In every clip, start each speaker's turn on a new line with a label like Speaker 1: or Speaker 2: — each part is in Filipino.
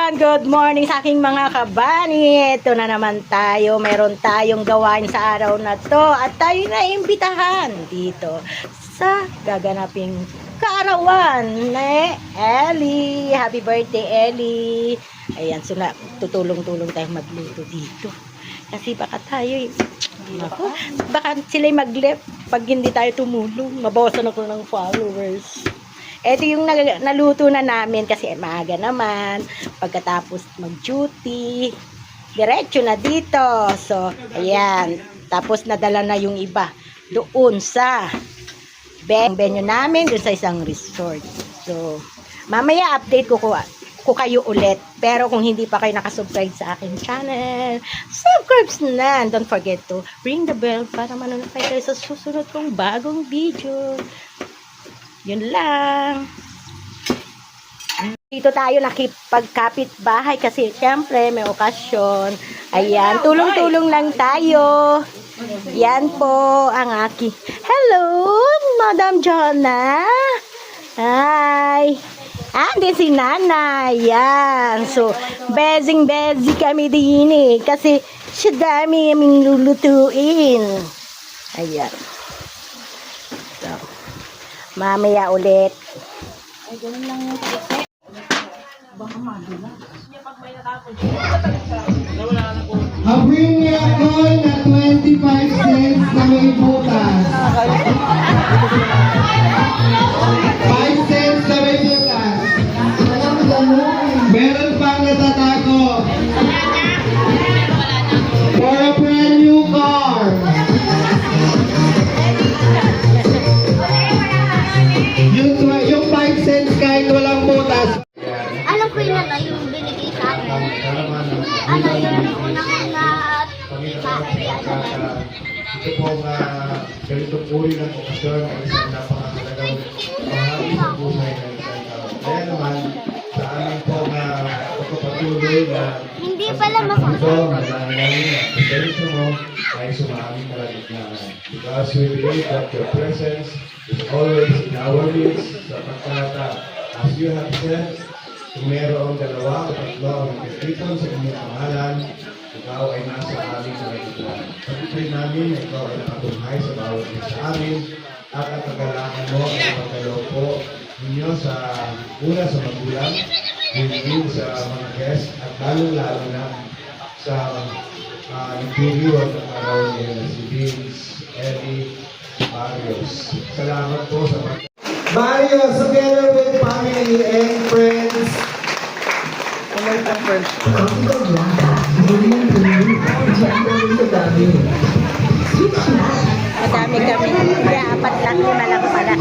Speaker 1: Ayan, good morning sa aking mga kabani. Ito na naman tayo. Meron tayong gawain sa araw na to. At tayo na imbitahan dito sa gaganaping kaarawan ni Ellie. Happy birthday, Ellie. Ayan, so tutulong-tulong tayo magluto dito. Kasi baka tayo, baka sila'y mag-left pag hindi tayo tumulong. Mabawasan ako ng followers. Ito yung naluto na namin kasi maaga naman. Pagkatapos mag-duty, diretso na dito. So, ayan. Tapos nadala na yung iba doon sa venue namin, doon sa isang resort. So, mamaya update ko kayo ulit. Pero kung hindi pa kayo nakasubscribe sa aking channel, subscribe na. Don't forget to ring the bell para manonood kayo sa susunod kong bagong video. Yun lang. Dito tayo nakipagkapit bahay kasi siyempre may okasyon. Ayan, tulong-tulong lang tayo. Yan po ang aking. Hello, Madam Jonah. Hi. Andin si Nana. Yan. So, bezing kami din eh. Kasi siya dami aming lulutuin. Ayan. So, mamaya ulit.
Speaker 2: Ay, ganun lang yung pag-isip. Baka madula.
Speaker 3: Habring niya coin na 25 cents na may butas. 5 cents na may butas. Meron pang natatago. For a brand new car. Yung 5 cents kahit walang butas.
Speaker 4: Alam ko yun na yung binigay sa akin. Ano yun, unang-una
Speaker 5: ito pong ganitong uri ng okasyon ay isang napakahalagang bahagi sa buhay ng isang tao. Kaya naman, sa amin pong pagpapatuloy na
Speaker 4: hindi pala
Speaker 5: ito, mananangin na presensya mo ay sumaming kalagitnaan. Because we believe that your presence is always in our midst sapagkat as you have said, kung mayroong dalawa o tatlo ang nagtitipon sa inyong pangalan, ikaw ay nasa aming kalagitnaan. Pagkipay namin na ikaw ay nakatunghay sa bawat isa sa amin at ang kagalakan mo ay pagkaloko ninyo sa una sa magulang, din sa mga guests at lalong-lalo na sa nagdiriwan ng araw niya na si Vince, Eddie, Marios. Salamat po sa mga
Speaker 3: Mario, together with family and friends.
Speaker 1: Madami kami. Kaya apat lang, 5 lang pala.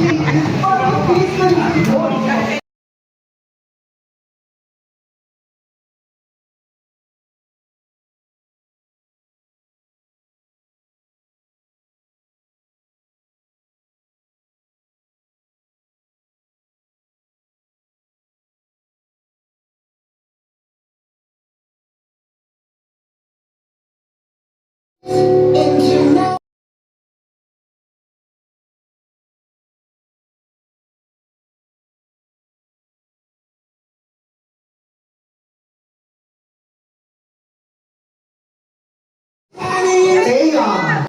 Speaker 3: Taylor.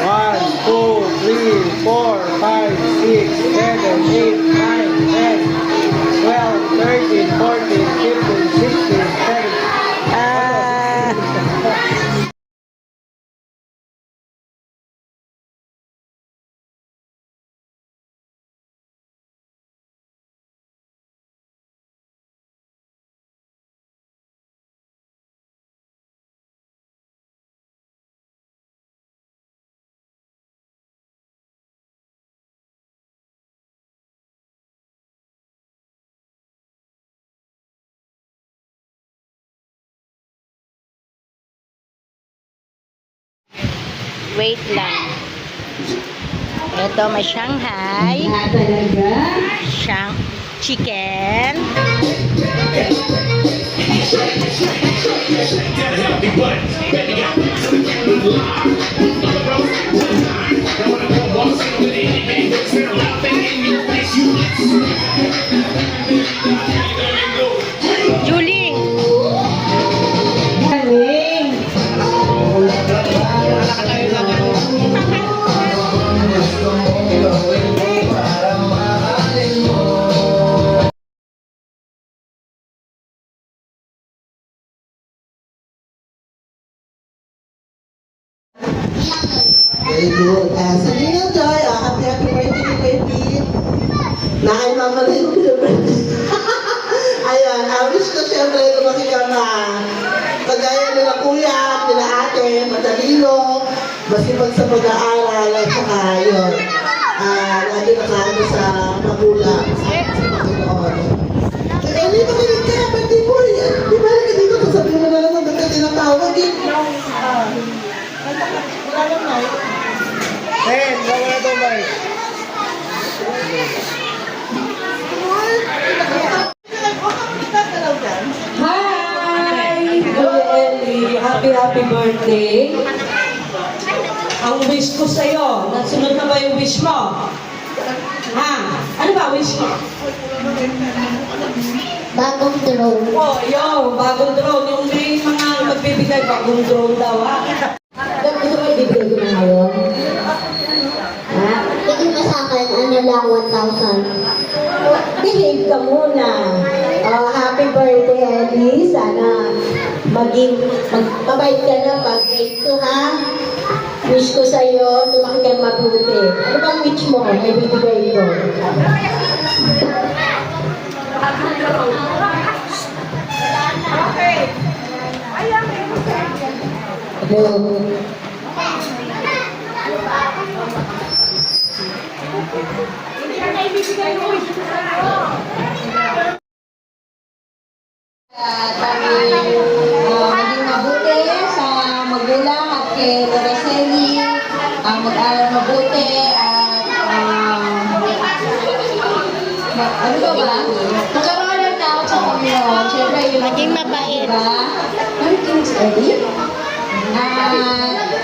Speaker 5: One, two, three, four, five, six, seven, eight, nine, 10, 12, 13, 14, 15, 16, 17.
Speaker 1: Wait lang. Ito may Shanghai. Chicken.
Speaker 6: Big butt. Very good. Sa Ninang Joy, happy birthday ni Kuya Pete. Nakaimamalay ko yung birthday. Ayan, wish ko siyempre lumaki ka na kagaya nila kuya, nila ate, matalino, masipag sa pag-aaral, at saka yun. Lagi nakaano sa magulang, sa Panginoon. Eh, hindi makinig ka, birthday boy. Di ba ka dito, sasabihin mo na lang ang birthday tinatawag eh. Wala lang na.
Speaker 3: Wala to, Mike.
Speaker 2: Hi! Kuya Ellie, happy birthday. Ang wish ko sa'yo, nasunod na ba yung wish mo? Ha? Ano ba wish mo?
Speaker 4: Bagong drone.
Speaker 2: Oh, yo, bagong drone. Yung may mga magbibigay, bagong drone daw, ha? Gusto mo ibibigay ko na ngayon? Ha?
Speaker 4: Tingin mo sa akin, ano lang, 1,000.
Speaker 1: Behave ka muna. Happy birthday, Ellie. Sana magpabait ka na pag grade 2, ha? Wish ko sa'yo, lumaki kang mabuti. Ano bang wish mo? May bibigay ko. Hello.
Speaker 2: Maging mabuti sa magulang at kay Roseli, mag-aral mabuti at ano ba ba? Magkaroon ng tao sa Panginoon. Siyempre, yun ang
Speaker 4: Maging mabait.
Speaker 2: diba? Ano King's Eddie?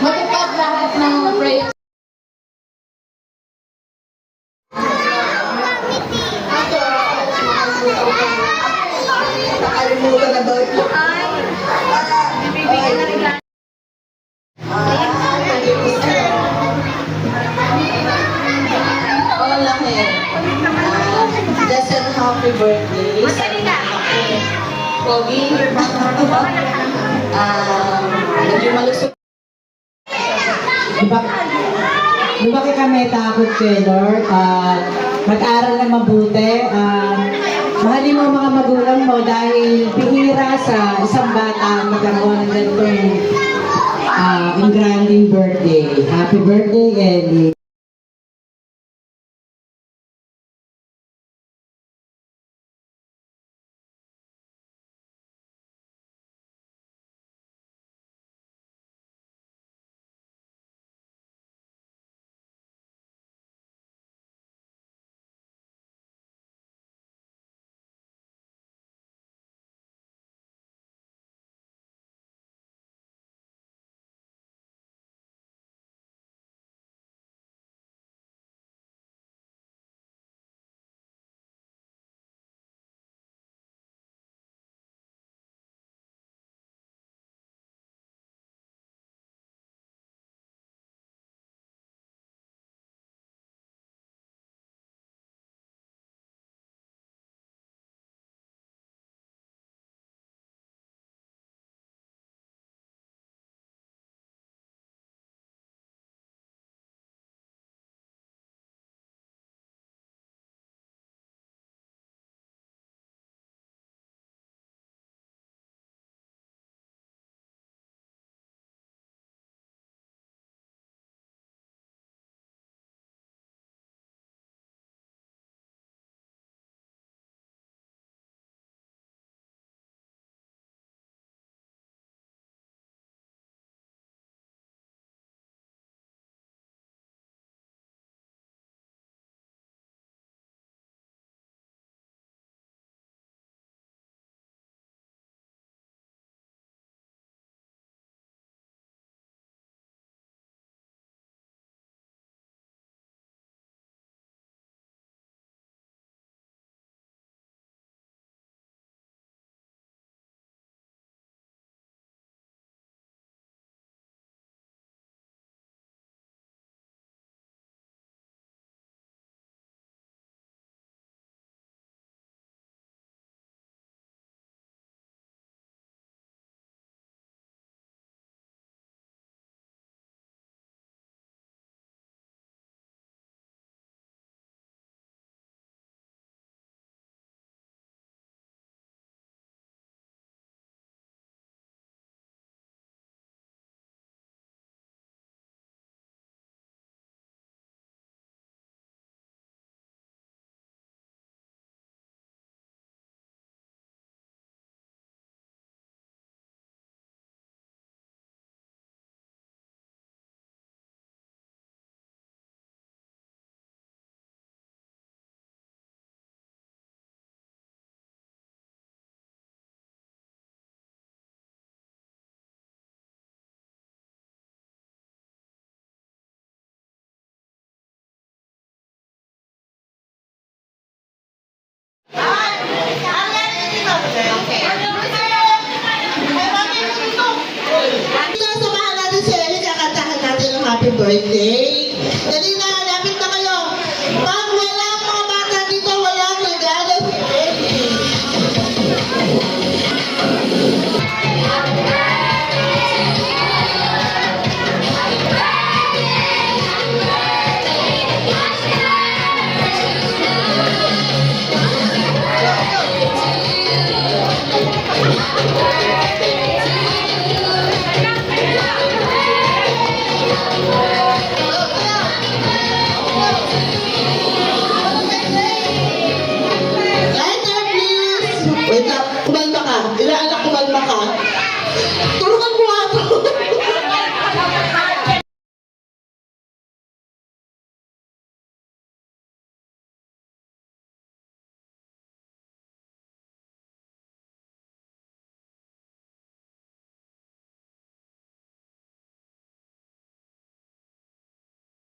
Speaker 2: Matupad lahat ng prayers.
Speaker 6: Nakalimutan na daw ito. Laki. Blessed happy birthday sa akin. Pogi. Naging malusog.
Speaker 7: Lumaki kami takot kay Lord at mag-aral na mabuti. Mahalin mo ang mga magulang mo dahil bihira sa isang bata magkaroon ng ganitong engranding birthday. Happy birthday, Ellie.
Speaker 6: birthday.